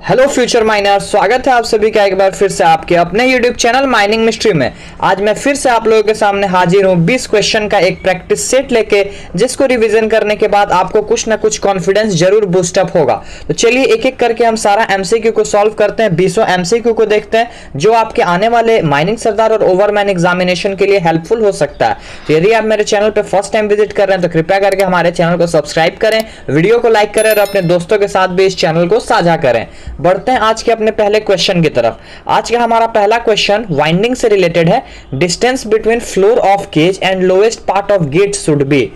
Hello future minor, स्वागत है आप सभी का एक बार फिर से आपके अपने यूट्यूब चैनल माइनिंग मिस्ट्री में। आज मैं फिर से आप लोगों के सामने हाजिर हूँ 20 क्वेश्चन का एक प्रैक्टिस सेट लेके, जिसको रिवीजन करने के बाद आपको कुछ ना कुछ कॉन्फिडेंस जरूर बूस्टअप होगा। तो चलिए एक एक करके हम सारा एमसीक्यू को सॉल्व करते हैं, 20 एमसीक्यू को देखते हैं जो आपके आने वाले माइनिंग सरदार और ओवरमैन एग्जामिनेशन के लिए हेल्पफुल हो सकता है। तो यदि आप मेरे चैनल पर फर्स्ट टाइम विजिट कर रहे हैं तो कृपया करके हमारे चैनल को सब्सक्राइब करें, वीडियो को लाइक करें और अपने दोस्तों के साथ भी इस चैनल को साझा करें। बढ़ते हैं आज के अपने पहले क्वेश्चन की तरफ। आज का हमारा पहला क्वेश्चन वाइंडिंग से रिलेटेड है। Distance between floor of cage and lowest part of gate should be.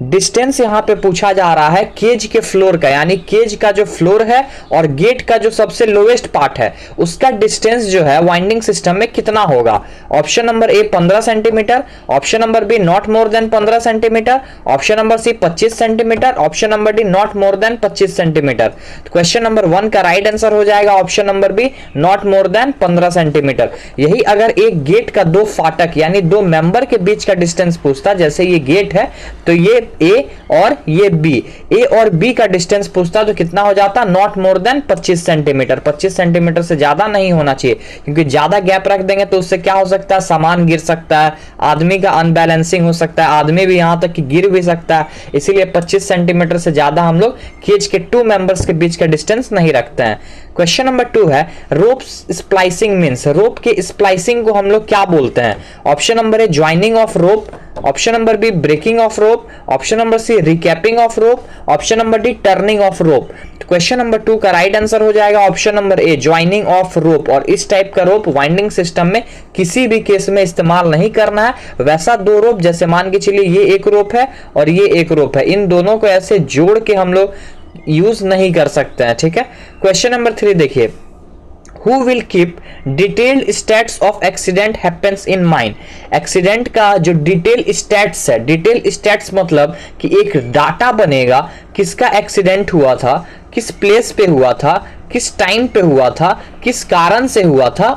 Distance यहां पे पूछा जा रहा है केज के फ्लोर का, यानी केज का जो फ्लोर है और गेट का जो सबसे लोएस्ट पार्ट है उसका डिस्टेंस जो है वाइंडिंग सिस्टम में कितना होगा। Option number A 15 centimetre, option number B not more than 15 centimetre, option number C 25 centimetre, option number D not more than 25 centimetre. Question number 1 का राइट आंसर हो जाएगा option number B not more than 15 centimetre. यही अगर एक gate का दो फाटक यानी दो मेंबर के बीच का डिस्टेंस पूछता, जैसे ये गेट है तो ये ए और ये बी, ए और बी का डिस्टेंस पूछता तो कितना हो जाता, not more than 25 centimetre. 25 centimetre से ज्यादा नहीं होना चाहिए, क्योंकि ज्यादा गैप रख देंगे तो उससे क्या हो सकता है, सामान गिर सकता है, आदमी का अनबैलेंसिंग हो सकता है, आदमी भी यहां तक कि गिर भी सकता है। इसीलिए 25 सेंटीमीटर से ज्यादा हम लोग केज के टू मेंबर्स के बीच का डिस्टेंस नहीं रखते हैं। क्वेश्चन नंबर 2 है रोप स्प्लाइसिंग मींस, रोप के स्प्लाइसिंग को हम लोग क्या बोलते हैं। Option number A joining of rope, option number B breaking of rope, option number C recapping of rope, option number D turning of rope. Question number 2 का right answer हो जाएगा option number A joining of rope. और इस type का रोप winding system में किसी भी case में इस्तेमाल नहीं करना है। वैसा दो रोप, जैसे मान के चलिए ये एक रोप है और ये एक रोप है, इन दोनों को ऐसे जोड़ के हम लोग यूज नहीं कर सकते हैं, ठीक है। क्वेश्चन नंबर 3 देखिए, Who will keep detailed stats of accident happens in mine? Accident का जो डिटेल स्टैट्स है, डिटेल स्टैट्स मतलब कि एक डाटा बनेगा किसका एक्सीडेंट हुआ था, किस प्लेस पे हुआ था, किस टाइम पे हुआ था, किस कारण से हुआ था,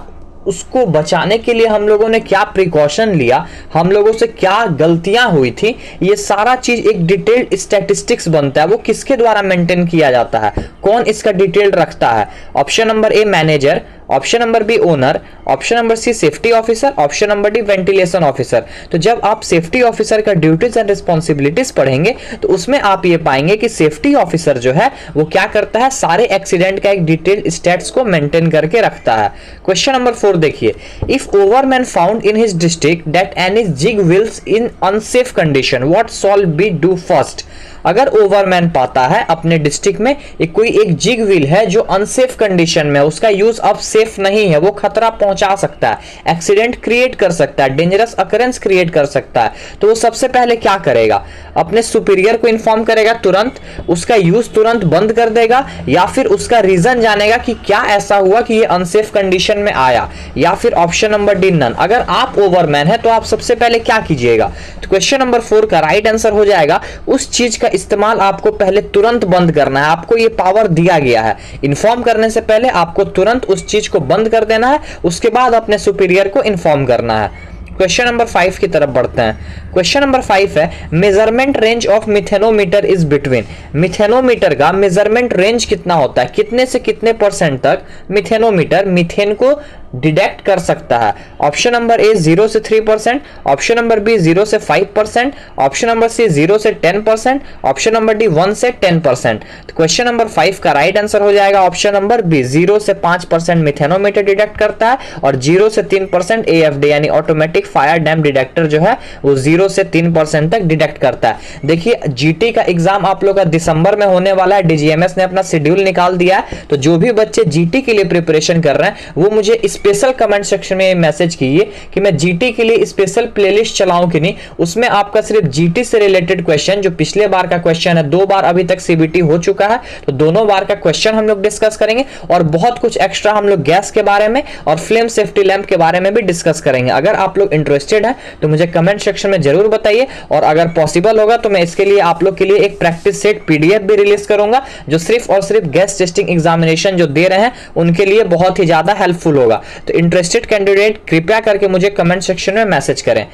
उसको बचाने के लिए हम लोगों ने क्या प्रिकॉशन लिया, हम लोगों से क्या गलतियां हुई थी, ये सारा चीज एक डिटेल्ड स्टैटिस्टिक्स बनता है। वो किसके द्वारा मेंटेन किया जाता है, कौन इसका डिटेल रखता है। Option number A manager, option number B owner, option number C safety officer, option number D ventilation officer. तो जब आप सेफ्टी ऑफिसर का ड्यूटीज एंड रिस्पॉन्सिबिलिटीज पढ़ेंगे तो उसमें आप ये पाएंगे कि सेफ्टी ऑफिसर जो है वो क्या करता है, सारे एक्सीडेंट का एक डिटेल्ड स्टैट्स को मेंटेन करके रखता है। क्वेश्चन नंबर 4 देखिए, if overman found in his district that any jig wheels in unsafe condition what shall be do first. अगर ओवरमैन पाता है अपने डिस्ट्रिक्ट में कोई एक जिग व्हील है जो अनसेफ कंडीशन में, उसका यूज अब सेफ नहीं है, वो खतरा पहुंचा सकता है, एक्सीडेंट क्रिएट कर सकता है, डेंजरस अकरेंस क्रिएट कर सकता है, तो वो सबसे पहले क्या करेगा, अपने सुपीरियर को इन्फॉर्म करेगा तुरंत, उसका यूज तुरंत बंद कर देगा, या फिर उसका रीजन जानेगा कि क्या ऐसा हुआ कि ये अनसेफ कंडीशन में आया, या फिर ऑप्शन नंबर डी नन। अगर आप ओवरमैन है तो आप सबसे पहले क्या कीजिएगा। तो क्वेश्चन नंबर 4 का राइट आंसर हो जाएगा उस चीज का इस्तेमाल आपको पहले तुरंत बंद करना है। आपको ये पावर दिया गया है, इन्फॉर्म करने से पहले आपको तुरंत उस चीज को बंद कर देना है, उसके बाद अपने सुपीरियर को इन्फॉर्म करना है। क्वेश्चन नंबर 5 की तरफ बढ़ते हैं। क्वेश्चन नंबर 5 है measurement range of methanometer is between. Methanometer का मेजरमेंट रेंज कितना होता है, कितने से कितने परसेंट तक मिथेनोमीटर मीथेन को डिटेक्ट कर सकता है। ऑप्शन नंबर ए 0 से 3%, ऑप्शन नंबर बी 0 से 5%, ऑप्शन नंबर सी 0 से 10%, ऑप्शन नंबर डी 1 से 10%। तो क्वेश्चन नंबर 5 का राइट आंसर हो जाएगा ऑप्शन नंबर बी 0 से 5% मिथेनोमीटर डिटेक्ट करता है और 0 से 3% एएफडी यानी ऑटोमेटिक फायर डैम डिटेक्टर जो है वो 0 से 3% तक डिटेक्ट करता है। देखिए जीटी का एग्जाम आप लोग का दिसंबर में होने वाला है, डीजीएमएस ने अपना शेड्यूल निकाल दिया है, तो जो भी बच्चे जीटी के लिए प्रिपरेशन कर रहे हैं वो मुझे स्पेशल कमेंट सेक्शन में मैसेज कीजिए कि मैं जीटी के लिए स्पेशल प्लेलिस्ट चलाऊं कि नहीं। उसमें आपका सिर्फ जीटी से रिलेटेड क्वेश्चन, जो पिछले बार का क्वेश्चन है, 2 बार अभी तक सीबीटी हो चुका है, तो दोनों बार का क्वेश्चन हम लोग डिस्कस करेंगे और बहुत कुछ एक्स्ट्रा हम लोग गैस के बारे में और फ्लेम सेफ्टी लैंप के बारे में भी डिस्कस करेंगे। अगर आप लोग इंटरेस्टेड हैं तो मुझे कमेंट सेक्शन में जरूर बताइए, और अगर पॉसिबल होगा तो मैं इसके लिए आप लोग के लिए एक प्रैक्टिस सेट पीडीएफ भी रिलीज करूंगा, जो सिर्फ और सिर्फ गैस टेस्टिंग एग्जामिनेशन जो दे रहे हैं उनके लिए बहुत ही ज्यादा हेल्पफुल होगा। तो इंटरेस्टेड कैंडिडेट कृपया करके मुझे कमेंट सेक्शन में मैसेज करें।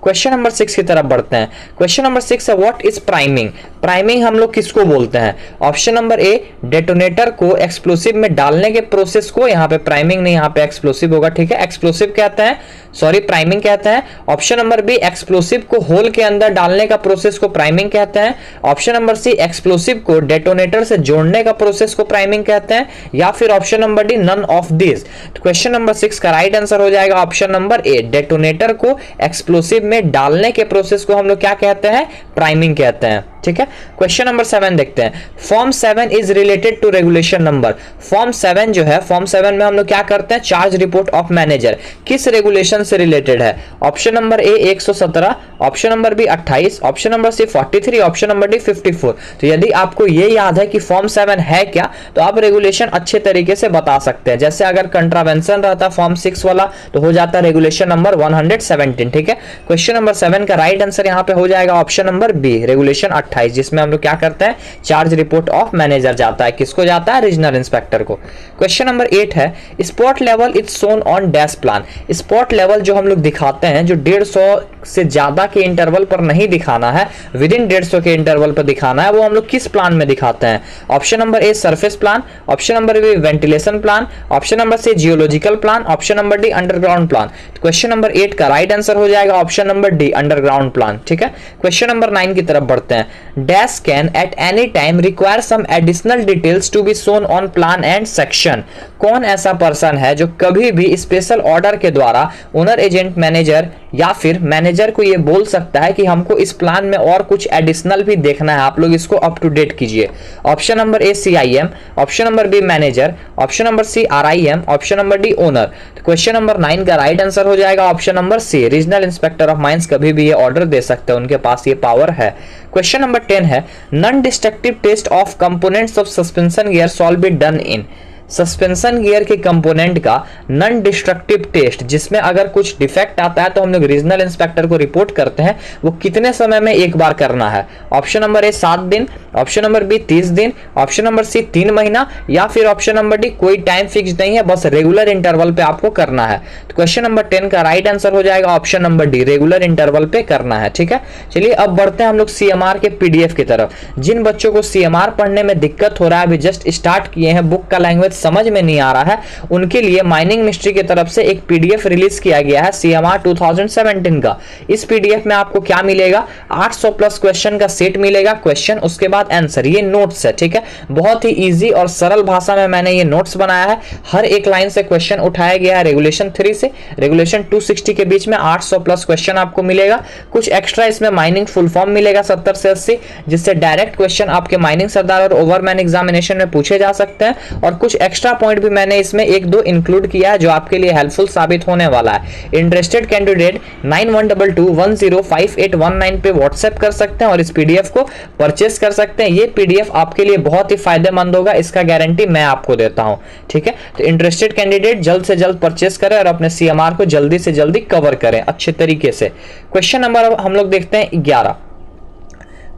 क्वेश्चन नंबर 6 की तरफ बढ़ते हैं। क्वेश्चन नंबर 6 है व्हाट इज प्राइमिंग। प्राइमिंग हम लोग किसको बोलते हैं? ऑप्शन नंबर ए, डेटोनेटर को एक्सप्लोसिव में डालने के प्रोसेस को, यहाँ पे प्राइमिंग नहीं, यहाँ पे एक्सप्लोसिव होगा, ठीक है, एक्सप्लोसिव कहते हैं, सॉरी प्राइमिंग कहते हैं। ऑप्शन नंबर बी, एक्सप्लोसिव को होल के अंदर डालने का प्रोसेस को प्राइमिंग कहते हैं। ऑप्शन नंबर सी, एक्सप्लोसिव को डेटोनेटर से जोड़ने का प्रोसेस को प्राइमिंग कहते हैं, या फिर option number D, none of this. तो क्वेश्चन नंबर 6 का राइट आंसर हो जाएगा ऑप्शन नंबर ए, डेटोनेटर को एक्सप्लोसिव में डालने के प्रोसेस को हम लोग क्या कहते हैं? प्राइमिंग कहते हैं, ठीक है। क्वेश्चन नंबर 7 देखते हैं। Form 7 is related to regulation number. Form 7 जो है, फॉर्म 7 में हम लोग क्या करते हैं? चार्ज रिपोर्ट ऑफ मैनेजर किस रेगुलेशन से रिलेटेड है? Option number A 117, option number B 28, option number C 43, option number D 54। तो यदि आपको ये याद है कि फॉर्म 7 है क्या, तो आप रेगुलेशन अच्छे तरीके से बता सकते हैं। जैसे अगर कंट्रावेंशन रहता फॉर्म 6 वाला तो हो जाता रेगुलेशन नंबर 117, ठीक है। क्वेश्चन नंबर 7 का राइट आंसर यहाँ पे हो जाएगा ऑप्शन नंबर बी, रेगुलेशन 28, जिसमें हम लोग क्या करते हैं? चार्ज रिपोर्ट ऑफ मैनेजर जाता है, किसको जाता है? रीजनल इंस्पेक्टर को। क्वेश्चन नंबर 8 है, spot level is shown on dash plan. Spot level जो हम लोग दिखाते हैं, जो 150 से ज्यादा के इंटरवल पर नहीं दिखाना है, विद इन 150 के इंटरवल पर दिखाना है, वो हम लोग किस प्लान में दिखाते हैं? Option number A, surface plan, option number B, ventilation plan, option number C, geological plan, option number D, underground plan. Question number 8 का राइट आंसर हो जाएगा option number D, underground plan, ठीक है। क्वेश्चन नंबर 9 की तरफ बढ़ते हैं। Dash can at any time require some additional details to be shown on plan and section. कौन ऐसा पर्सन है जो कभी भी स्पेशल ऑर्डर के द्वारा ओनर, एजेंट, मैनेजर या फिर मैनेजर को ये बोल सकता है कि हमको इस प्लान में और कुछ एडिशनल भी देखना है, आप लोग इसको अप टू डेट कीजिए? Option number A, CIM, option number B, manager, option number C, RIM, option number D, owner. Question number 9 का राइट आंसर हो जाएगा option number C, regional inspector of mines कभी भी ये ऑर्डर दे सकते हैं, उनके पास ये पावर है। क्वेश्चन नंबर 10 है, non destructive test of components of suspension gear shall be done in. Suspension gear के कंपोनेंट का नॉन डिस्ट्रक्टिव टेस्ट, जिसमें अगर कुछ डिफेक्ट आता है तो हम लोग रीजनल इंस्पेक्टर को रिपोर्ट करते हैं, वो कितने समय में एक बार करना है? ऑप्शन नंबर ए 7 दिन, ऑप्शन नंबर बी 30 दिन, ऑप्शन नंबर सी 3 महीना, या फिर ऑप्शन नंबर डी कोई टाइम फिक्स नहीं है, बस रेगुलर इंटरवल पे आपको करना है। तो क्वेश्चन नंबर 10 का राइट आंसर हो जाएगा option number D, regular interval पे करना है, ठीक है। चलिए अब बढ़ते हैं हम लोग CMR के PDF की तरफ। जिन बच्चों को CMR पढ़ने में दिक्कत हो रहा है, अभी जस्ट स्टार्ट किए हैं, बुक का लैंग्वेज समझ में नहीं आ रहा है, उनके लिए माइनिंग मिस्ट्री की तरफ से एक PDF रिलीज किया गया है CMR 2017 का। इस PDF में आपको क्या मिलेगा? 800 प्लस क्वेश्चन का सेट मिलेगा, क्वेश्चन उसके बाद आंसर, ये नोट्स है, ठीक है। बहुत ही इजी और सरल भाषा में मैंने ये नोट्स बनाया है, हर एक लाइन से क्वेश्चन उठाया गया है। रेगुलेशन 3 से रेगुलेशन 260 के बीच में 800 प्लस क्वेश्चन आपको मिलेगा। कुछ एक्स्ट्रा इसमें माइनिंग फुल फॉर्म मिलेगा 70 से 80, जिससे डायरेक्ट क्वेश्चन आपके माइनिंग सरदार और ओवरमैन एग्जामिनेशन में पूछे जा सकते हैं। और कुछ एक्स्ट्रा पॉइंट भी मैंने इसमें 1-2 इंक्लूड किया है जो आपके लिए हेल्पफुल साबित होने वाला है। इंटरेस्टेड कैंडिडेट 9122105819 पे व्हाट्सएप कर सकते हैं और इस PDF को परचेस कर सकते हैं। ये PDF आपके लिए बहुत ही फायदेमंद होगा, इसका गारंटी मैं आपको देता हूं, ठीक है। तो इंटरेस्टेड कैंडिडेट जल्द से जल्द परचेस करें और अपने CMR को जल्दी से जल्दी कवर करें अच्छे तरीके से। क्वेश्चन नंबर हम लोग देखते हैं 11।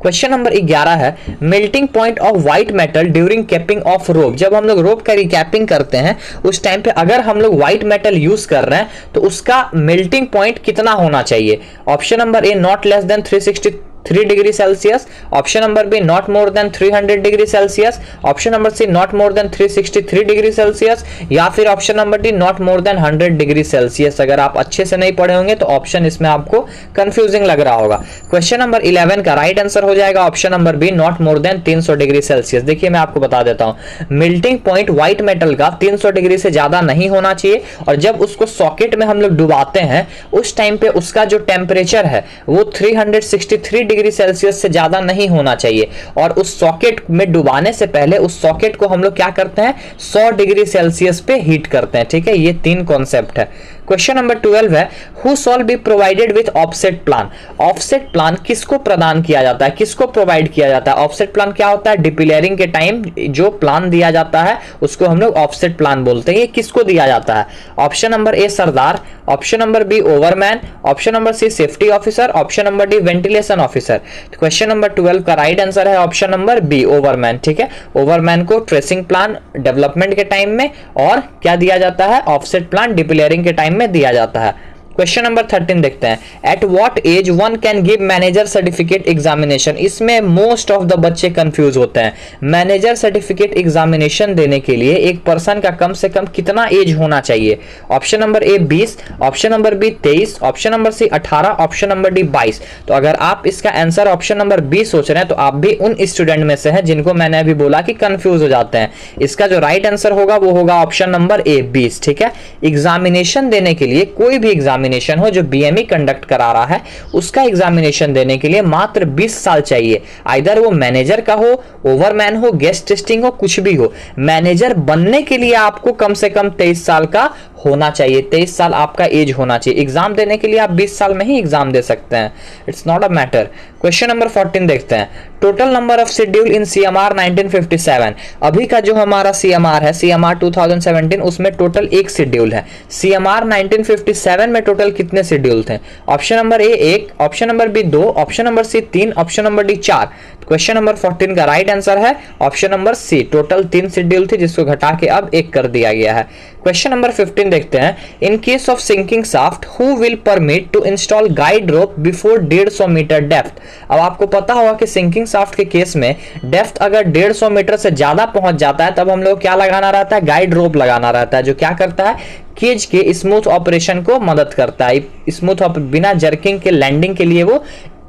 क्वेश्चन नंबर 11 है, melting point of white metal during capping of rope. जब हम लोग रोप का रिकैपिंग करते हैं उस टाइम पे अगर हम लोग व्हाइट मेटल यूज कर रहे हैं तो उसका मेल्टिंग पॉइंट कितना होना चाहिए? Option number A, not less than 363 degree Celsius, option number B not more than 300 degree Celsius, option number C not more than 363 degree Celsius, या फिर option number D not more than 100 degree Celsius. अगर आप अच्छे से नहीं पढ़े होंगे तो ऑप्शन इसमें आपको कंफ्यूजिंग लग रहा होगा। क्वेश्चन नंबर 11 का राइट आंसर हो जाएगा option number B, not more than 300 degree Celsius. देखिए मैं आपको बता देता हूं, मेल्टिंग पॉइंट व्हाइट मेटल का 300 डिग्री से ज्यादा नहीं होना चाहिए, और जब उसको सॉकेट में हम लोग डुबाते हैं उस टाइम पे उसका जो टेम्परेचर है वो 363 डिग्री सेल्सियस से ज्यादा नहीं होना चाहिए। और उस सॉकेट में डुबाने से पहले उस सॉकेट को हम लोग क्या करते हैं? 100 डिग्री सेल्सियस पे हीट करते हैं, ठीक है। ये 3 कॉन्सेप्ट है। क्वेश्चन नंबर 12 है, who shawl be provided with offset plan. Offset plan किसको प्रदान किया जाता है, किसको प्रोवाइड किया जाता है? ऑफसेट प्लान क्या होता है? डिपिलरिंग के टाइम जो प्लान दिया जाता है उसको हम लोग ऑफसेट प्लान बोलते हैं। ये किसको दिया जाता है? ऑप्शन नंबर ए सरदार, option number B overman, option number C safety officer, option number D ventilation officer. Question number 12 का राइट आंसर है ऑप्शन नंबर बी ओवरमैन, ठीक है। ओवरमैन को ट्रेसिंग प्लान डेवलपमेंट के टाइम में और क्या दिया जाता है? ऑफसेट प्लान डिपिलरिंग के टाइम में दिया जाता है। क्वेश्चन नंबर 13 देखते हैं, at what age one can give manager certificate examination. इसमें मोस्ट ऑफ द बच्चे कंफ्यूज होते हैं। मैनेजर सर्टिफिकेट एग्जामिनेशन देने के लिए एक पर्सन का कम से कम कितना एज होना चाहिए? Option number A 20, option number B 23, option number C 18, option number D 22। तो अगर आप इसका आंसर ऑप्शन नंबर बी सोच रहे हैं तो आप भी उन स्टूडेंट में से हैं जिनको मैंने अभी बोला कि कंफ्यूज हो जाते हैं। इसका जो राइट आंसर होगा वो होगा ऑप्शन नंबर ए 20। ठीक है, एग्जामिनेशन देने के लिए, कोई भी एग्जामिनेशन हो जो बीएमई कंडक्ट करा रहा है, उसका एग्जामिनेशन देने के लिए मात्र 20 साल चाहिए। आइदर वो मैनेजर का हो, ओवरमैन हो, गेस्ट टेस्टिंग हो, कुछ भी हो। मैनेजर बनने के लिए आपको कम से कम 23 साल का होना चाहिए। 23 साल आपका एज होना चाहिए। एग्जाम देने के लिए आप 20 साल में ही एग्जाम दे सकते हैं। It's not a matter. Question number 14 देखते हैं, total number of schedule in CMR 1957। अभी का जो हमारा सीएमआर है, सीएमआर 2017, उसमें टोटल एक शेड्यूल है। सीएमआर 1957 में टोटल कितने शेड्यूल थे? Option number A 1, option number B 2, option number C 3, option number D 4। Question number 14 का राइट आंसर है option number C, total 3 schedule थे जिसको घटा के अब 1 कर दिया गया है। क्वेश्चन नंबर 15 देखते हैं, in case of sinking shaft who will permit to install guide rope before 150 metre depth. अब आपको पता होगा कि सिंकिंग शाफ्ट के केस में डेप्थ अगर 150 मीटर से ज्यादा पहुंच जाता है तब हम लोग क्या लगाना रहता है? गाइड रोप लगाना रहता है, जो क्या करता है? केज के स्मूथ ऑपरेशन को मदद करता है। स्मूथ बिना जर्किंग के लैंडिंग के लिए वो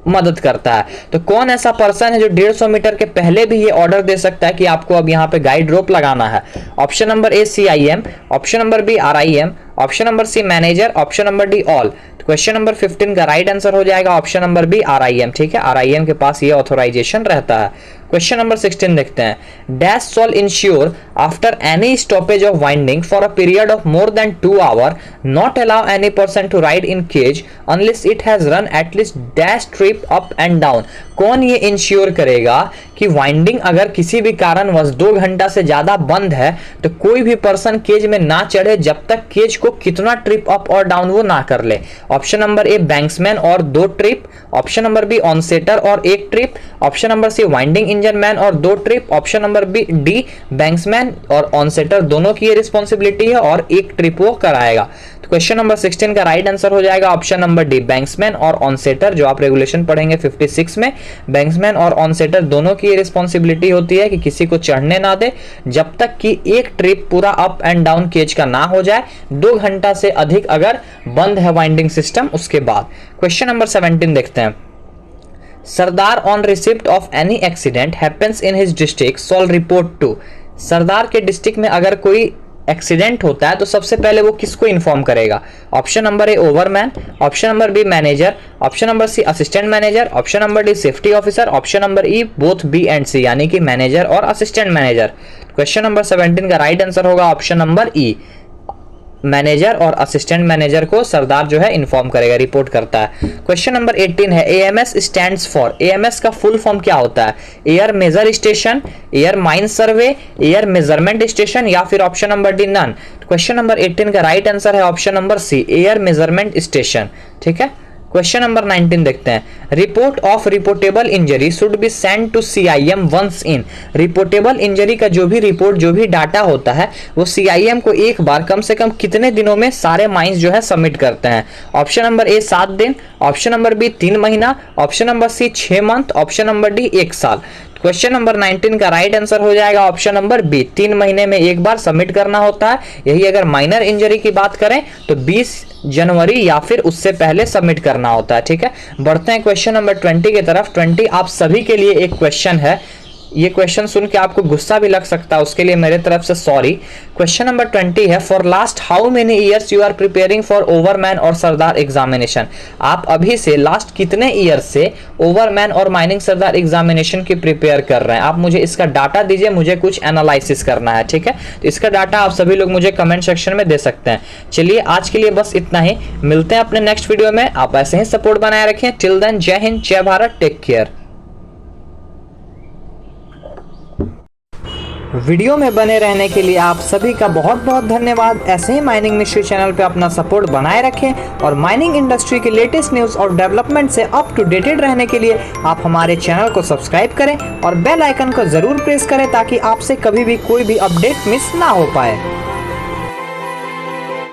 मदद करता है। तो कौन ऐसा पर्सन है जो 150 मीटर के पहले भी ये ऑर्डर दे सकता है कि आपको अब यहाँ पे गाइड रोप लगाना है? Option number A CIM, option number B RIM, option number C manager, option number D all. Question number 15 का राइट आंसर हो जाएगा ऑप्शन नंबर बी RIM। ठीक है, RIM के पास ये ऑथोराइजेशन रहता है। क्वेश्चन नंबर 16 देखते हैं, dash shall ensure after any stoppage of winding for a period of more than 2 hour not allow any person to ride in cage unless it has run at least dash trip up and down. कौन ये ensure करेगा कि winding अगर किसी भी कारणवश 2 घंटा से ज्यादा बंद है तो कोई भी पर्सन केज में ना चढ़े जब तक केज को कितना ट्रिप अप और डाउन वो ना कर ले? ऑप्शन नंबर ए बैंक्समैन और 2 trip, option number B onsetter और 1 trip, option number C winding engine man और 2 trip, option number B D banksman और ऑनसेटर दोनों की ये रिस्पॉन्सिबिलिटी है और 1 ट्रिप वो कराएगा। तो क्वेश्चन नंबर 16 का राइट आंसर हो जाएगा ऑप्शन नंबर डी बैंक्समैन और ऑनसेटर, जो आप रेगुलेशन पढ़ेंगे 56 में। बैंक्समैन और ऑनसेटर दोनों की ये रिस्पॉन्सिबिलिटी होती है कि किसी को चढ़ने ना दे जब तक कि 1 ट्रिप पूरा अप एंड डाउन केज का ना हो जाए, 2 घंटा से अधिक अगर बंद है वाइंडिंग सिस्टम उसके बाद। क्वेश्चन नंबर 17 देखते हैं, sirdar on receipt of any accident happens in his district shall report to. सरदार के डिस्ट्रिक्ट में अगर कोई एक्सीडेंट होता है तो सबसे पहले वो किसको इन्फॉर्म करेगा? Option number A overman, option number B manager, option number C assistant manager, option number D safety officer, option number E both B and C, यानी कि मैनेजर और असिस्टेंट मैनेजर। क्वेश्चन नंबर 17 का right answer होगा option number ई, manager और assistant manager को सरदार जो है inform करेगा, रिपोर्ट करता है। क्वेश्चन नंबर 18 है, AMS स्टैंड्स फॉर। AMS का फुल फॉर्म क्या होता है? Air measure station, air mine survey, air measurement station या फिर option number D none. Question number 18 का राइट आंसर है option number C, air measurement station. ठीक है, क्वेश्चन नंबर 19 देखते हैं, report of reportable injury should be send to CIM once in. Reportable injury का जो भी रिपोर्ट, जो भी डाटा होता है वो CIM को एक बार कम से कम कितने दिनों में सारे माइंस जो है सबमिट करते हैं? ऑप्शन नंबर ए 7 दिन, ऑप्शन नंबर बी 3 महीना, option number C 6 month, option number D 1 साल। क्वेश्चन नंबर 19 का राइट आंसर हो जाएगा ऑप्शन नंबर बी, 3 महीने में एक बार सबमिट करना होता है। यही अगर माइनर इंजरी की बात करें तो 20 जनवरी या फिर उससे पहले सबमिट करना होता है। ठीक है, बढ़ते हैं क्वेश्चन नंबर 20 की तरफ। 20 आप सभी के लिए एक क्वेश्चन है। ये क्वेश्चन सुन के आपको गुस्सा भी लग सकता है, उसके लिए मेरे तरफ से सॉरी। क्वेश्चन नंबर 20 है, for last how many years you are preparing for overman और सरदार एग्जामिनेशन। आप अभी से लास्ट कितने ईयर से ओवरमैन और माइनिंग सरदार एग्जामिनेशन की प्रिपेयर कर रहे हैं? आप मुझे इसका डाटा दीजिए, मुझे कुछ एनालिसिस करना है। ठीक है, तो इसका डाटा आप सभी लोग मुझे कमेंट सेक्शन में दे सकते हैं। चलिए आज के लिए बस इतना ही, मिलते हैं अपने नेक्स्ट वीडियो में। आप ऐसे ही सपोर्ट बनाए रखें। टिल देन, जय हिंद, जय भारत, टेक केयर। वीडियो में बने रहने के लिए आप सभी का बहुत बहुत धन्यवाद। ऐसे ही माइनिंग मिस्ट्री चैनल पे अपना सपोर्ट बनाए रखें और माइनिंग इंडस्ट्री के लेटेस्ट न्यूज़ और डेवलपमेंट से अप टू डेटेड रहने के लिए आप हमारे चैनल को सब्सक्राइब करें और बेल आइकन को ज़रूर प्रेस करें ताकि आपसे कभी भी कोई भी अपडेट मिस ना हो पाए।